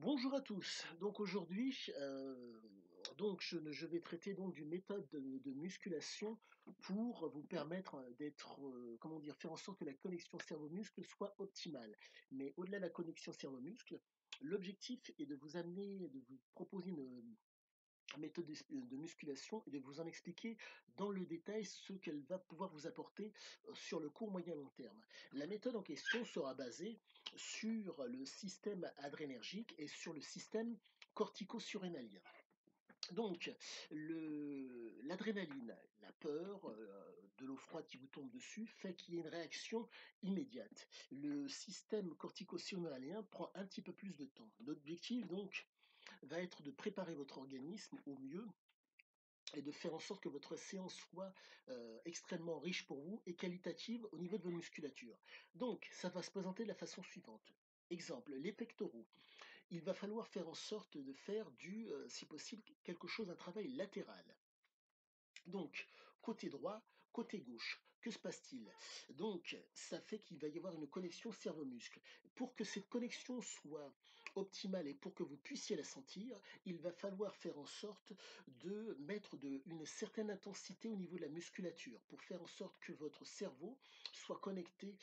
Bonjour à tous. Donc aujourd'hui, je vais traiter donc d'une méthode de musculation pour vous permettre d'être, comment dire, faire en sorte que la connexion cerveau-muscle soit optimale. Mais au-delà de la connexion cerveau-muscle, l'objectif est de vous amener, de vous proposer une méthode de musculation et de vous en expliquer dans le détail ce qu'elle va pouvoir vous apporter sur le court, moyen, long terme. La méthode en question sera basée sur le système adrénergique et sur le système cortico-surrénalien. Donc, l'adrénaline, la peur, de l'eau froide qui vous tombe dessus, fait qu'il y a une réaction immédiate. Le système cortico-surrénalien prend un petit peu plus de temps. L'objectif, donc, va être de préparer votre organisme au mieux et de faire en sorte que votre séance soit extrêmement riche pour vous et qualitative au niveau de vos musculatures. Donc, ça va se présenter de la façon suivante. Exemple, les pectoraux. Il va falloir faire en sorte de faire si possible, quelque chose, un travail latéral. Donc, côté droit, côté gauche, que se passe-t-il? Donc, ça fait qu'il va y avoir une connexion cerveau-muscle. Pour que cette connexion soit optimale et pour que vous puissiez la sentir, il va falloir faire en sorte de mettre une certaine intensité au niveau de la musculature pour faire en sorte que votre cerveau soit connecté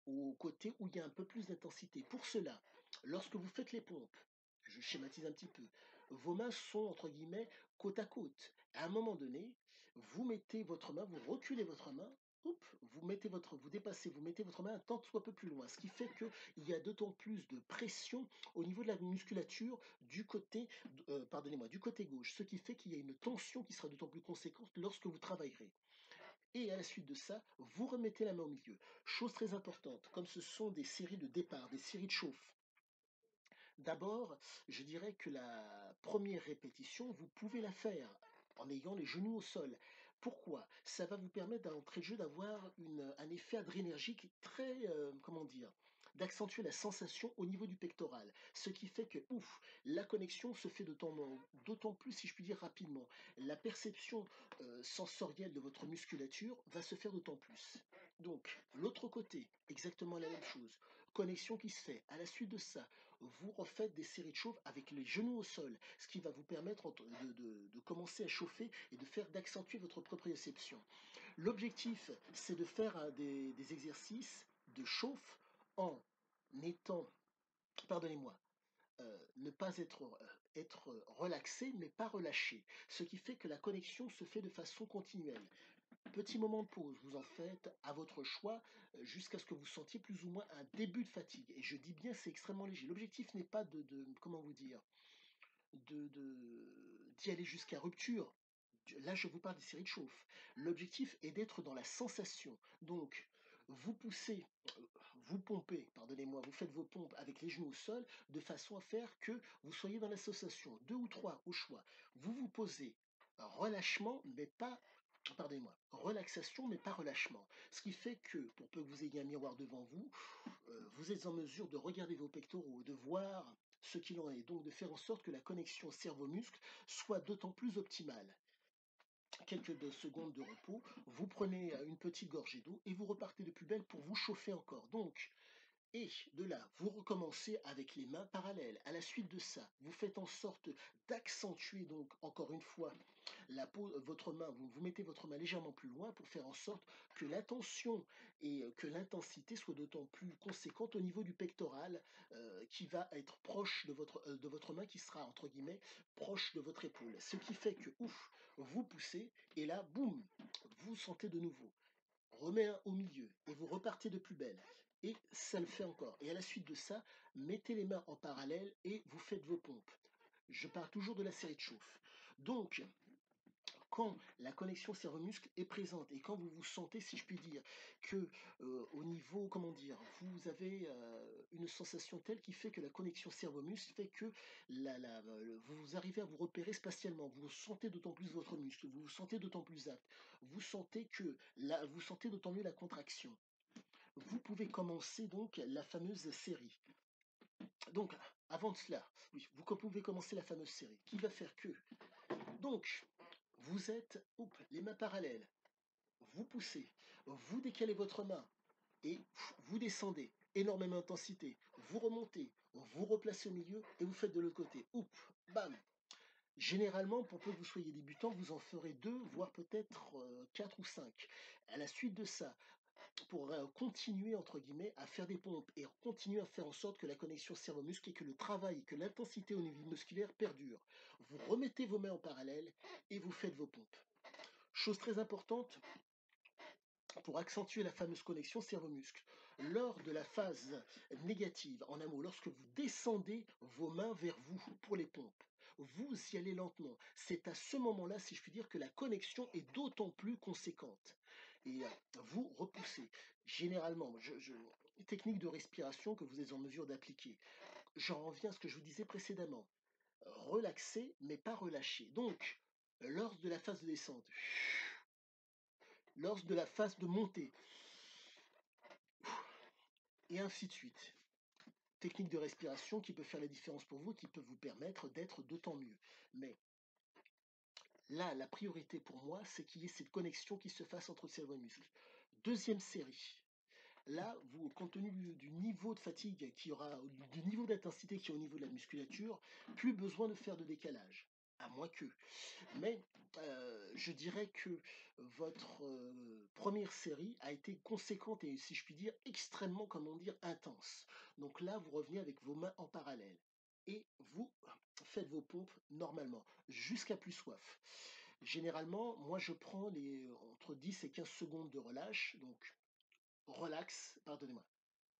au côté où il y a un peu plus d'intensité. Pour cela, lorsque vous faites les pompes, je schématise un petit peu, vos mains sont entre guillemets côte à côte. À un moment donné, vous mettez votre main, vous reculez votre main, vous dépassez, vous mettez votre main un tant soit peu plus loin, ce qui fait qu'il y a d'autant plus de pression au niveau de la musculature du côté, pardonnez-moi, du côté gauche, ce qui fait qu'il y a une tension qui sera d'autant plus conséquente lorsque vous travaillerez. Et à la suite de ça, vous remettez la main au milieu. Chose très importante, comme ce sont des séries de départ, des séries de chauffe. D'abord, je dirais que la première répétition, vous pouvez la faire en ayant les genoux au sol. Pourquoi? Ça va vous permettre d'entrée de jeu d'avoir un effet adrénergique très, comment dire? D'accentuer la sensation au niveau du pectoral. Ce qui fait que, ouf, la connexion se fait d'autant plus, si je puis dire, rapidement. La perception sensorielle de votre musculature va se faire d'autant plus. Donc, l'autre côté, exactement la même chose. Connexion qui se fait. À la suite de ça, vous refaites des séries de chauffe avec les genoux au sol, ce qui va vous permettre de commencer à chauffer et d'accentuer votre proprioception. L'objectif, c'est de faire des exercices de chauffe en étant, pardonnez-moi, ne pas être relaxé, mais pas relâché. Ce qui fait que la connexion se fait de façon continuelle. Petit moment de pause, vous en faites à votre choix jusqu'à ce que vous sentiez plus ou moins un début de fatigue. Et je dis bien, c'est extrêmement léger. L'objectif n'est pas comment vous dire, d'y aller jusqu'à rupture. Là, je vous parle des séries de chauffe. L'objectif est d'être dans la sensation. Donc, vous poussez, euh, vous pompez, pardonnez-moi, vous faites vos pompes avec les genoux au sol de façon à faire que vous soyez dans la sensation. Deux ou trois au choix. Vous vous posez. Relâchement, mais pas pardonnez-moi, relaxation mais pas relâchement. Ce qui fait que, pour peu que vous ayez un miroir devant vous, vous êtes en mesure de regarder vos pectoraux, de voir ce qu'il en est, donc de faire en sorte que la connexion cerveau-muscle soit d'autant plus optimale. Quelques secondes de repos, vous prenez une petite gorgée d'eau et vous repartez de plus belle pour vous chauffer encore. Donc, et de là, vous recommencez avec les mains parallèles. À la suite de ça, vous faites en sorte d'accentuer donc encore une fois votre main, vous mettez votre main légèrement plus loin pour faire en sorte que la tension et que l'intensité soient d'autant plus conséquentes au niveau du pectoral qui va être proche de votre main qui sera entre guillemets proche de votre épaule. Ce qui fait que ouf, vous poussez et là, boum, vous sentez de nouveau remet un au milieu et vous repartez de plus belle. Et ça le fait encore. Et à la suite de ça, mettez les mains en parallèle et vous faites vos pompes. Je parle toujours de la série de chauffe. Donc, quand la connexion cerveau-muscle est présente et quand vous vous sentez, si je puis dire, que au niveau, comment dire, vous avez une sensation telle qui fait que la connexion cerveau-muscle fait que vous arrivez à vous repérer spatialement, vous sentez d'autant plus votre muscle, vous vous sentez d'autant plus apte, vous sentez d'autant mieux la contraction. Vous pouvez commencer donc la fameuse série. Donc, avant de cela, oui, vous pouvez commencer la fameuse série qui va faire que, donc, vous êtes, les mains parallèles, vous poussez, vous décalez votre main et vous descendez. énormément d'intensité, vous remontez, vous replacez au milieu et vous faites de l'autre côté. Oups, bam. Généralement, pour peu que vous soyez débutant, vous en ferez 2, voire peut-être 4 ou 5. À la suite de ça, pour continuer, entre guillemets, à faire des pompes et continuer à faire en sorte que la connexion cerveau-muscle et que le travail, que l'intensité au niveau musculaire perdure. Vous remettez vos mains en parallèle et vous faites vos pompes. Chose très importante, pour accentuer la fameuse connexion cerveau-muscle. Lors de la phase négative, en un mot, lorsque vous descendez vos mains vers vous pour les pompes, vous y allez lentement. C'est à ce moment-là, si je puis dire, que la connexion est d'autant plus conséquente. Et vous repoussez. Généralement, technique de respiration que vous êtes en mesure d'appliquer. J'en reviens à ce que je vous disais précédemment. Relaxer, mais pas relâcher. Donc, lors de la phase de descente, lors de la phase de montée, et ainsi de suite. Technique de respiration qui peut faire la différence pour vous, qui peut vous permettre d'être d'autant mieux. Mais là, la priorité pour moi, c'est qu'il y ait cette connexion qui se fasse entre le cerveau et le muscle. Deuxième série. Là, vous, compte tenu du niveau de fatigue qui aura, du niveau d'intensité qui est au niveau de la musculature, plus besoin de faire de décalage. À moins que. Mais je dirais que votre première série a été conséquente et, si je puis dire, extrêmement, comment dire, intense. Donc là, vous revenez avec vos mains en parallèle et vous faites vos pompes normalement, jusqu'à plus soif. Généralement, moi, je prends entre 10 et 15 secondes de relâche, donc pardonnez-moi,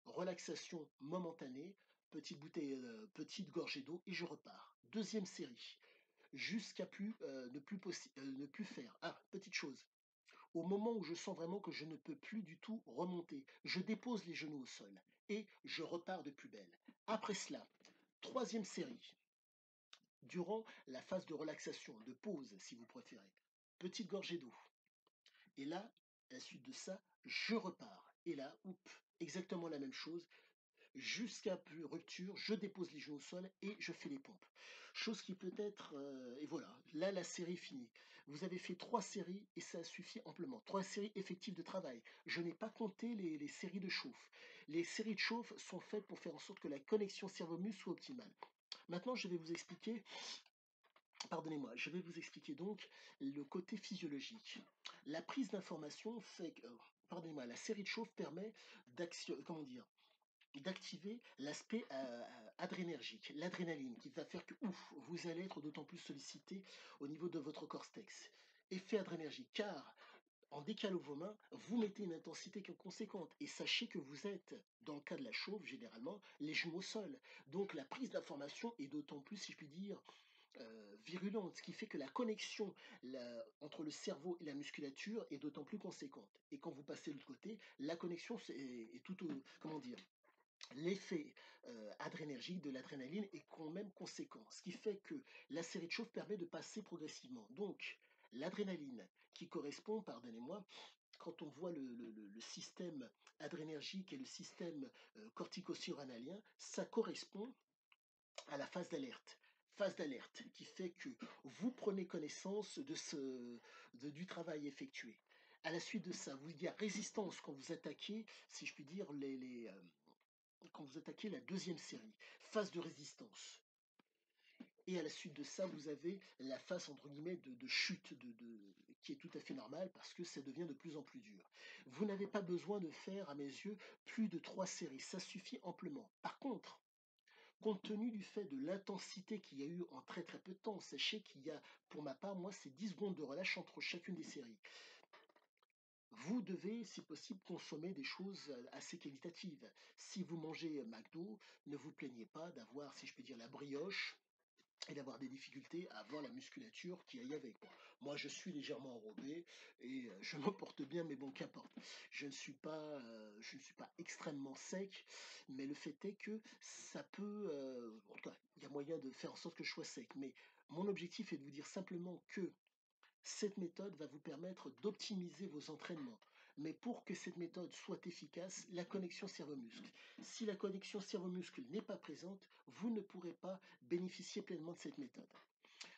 relaxation momentanée, petite bouteille, petite gorgée d'eau et je repars. Deuxième série jusqu'à ne plus faire. Ah, petite chose, au moment où je sens vraiment que je ne peux plus du tout remonter, je dépose les genoux au sol et je repars de plus belle. Après cela, troisième série, durant la phase de relaxation, de pause si vous préférez, petite gorgée d'eau. Et là, à la suite de ça, je repars. Et là, exactement la même chose, jusqu'à plus rupture, je dépose les genoux au sol et je fais les pompes. Chose qui peut être, et voilà, là la série est finie. Vous avez fait 3 séries et ça suffit amplement. 3 séries effectives de travail. Je n'ai pas compté les séries de chauffe. Les séries de chauffe sont faites pour faire en sorte que la connexion cerveau-muscle soit optimale. Maintenant, je vais vous expliquer, pardonnez-moi, je vais vous expliquer donc le côté physiologique. La prise d'information fait que, pardonnez-moi, la série de chauffe permet comment dire, d'activer l'aspect adrénergique, l'adrénaline, qui va faire que vous allez être d'autant plus sollicité au niveau de votre cortex. Effet adrénergique, car en décalant vos mains, vous mettez une intensité qui est conséquente. Et sachez que vous êtes, dans le cas de la chauffe, généralement, les genoux au sol. Donc la prise d'information est d'autant plus, si je puis dire, virulente, ce qui fait que la connexion entre le cerveau et la musculature est d'autant plus conséquente. Et quand vous passez de l'autre côté, la connexion est tout, comment dire, l'effet adrénergique de l'adrénaline est quand même conséquent, ce qui fait que la série de chauffe permet de passer progressivement. Donc, l'adrénaline qui correspond, pardonnez-moi, quand on voit le système adrénergique et le système cortico-surrénalien, ça correspond à la phase d'alerte. Phase d'alerte qui fait que vous prenez connaissance du travail effectué. À la suite de ça, il y a résistance quand vous attaquez, si je puis dire, quand vous attaquez la deuxième série, phase de résistance. Et à la suite de ça, vous avez la phase entre guillemets de chute qui est tout à fait normale parce que ça devient de plus en plus dur. Vous n'avez pas besoin de faire, à mes yeux, plus de 3 séries. Ça suffit amplement. Par contre, compte tenu du fait de l'intensité qu'il y a eu en très très peu de temps, sachez qu'il y a, pour ma part, moi, c'est 10 secondes de relâche entre chacune des séries. Vous devez, si possible, consommer des choses assez qualitatives. Si vous mangez McDo, ne vous plaignez pas d'avoir, si je peux dire, la brioche et d'avoir des difficultés à avoir la musculature qui aille avec. Bon, moi, je suis légèrement enrobé et je me porte bien, mais bon, qu'importe. Je ne suis pas extrêmement sec, mais le fait est que ça peut, en tout cas, il y a moyen de faire en sorte que je sois sec. Mais mon objectif est de vous dire simplement que cette méthode va vous permettre d'optimiser vos entraînements. Mais pour que cette méthode soit efficace, la connexion cerveau-muscle. Si la connexion cerveau-muscle n'est pas présente, vous ne pourrez pas bénéficier pleinement de cette méthode.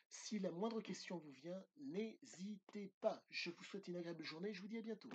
Si la moindre question vous vient, n'hésitez pas. Je vous souhaite une agréable journée et je vous dis à bientôt.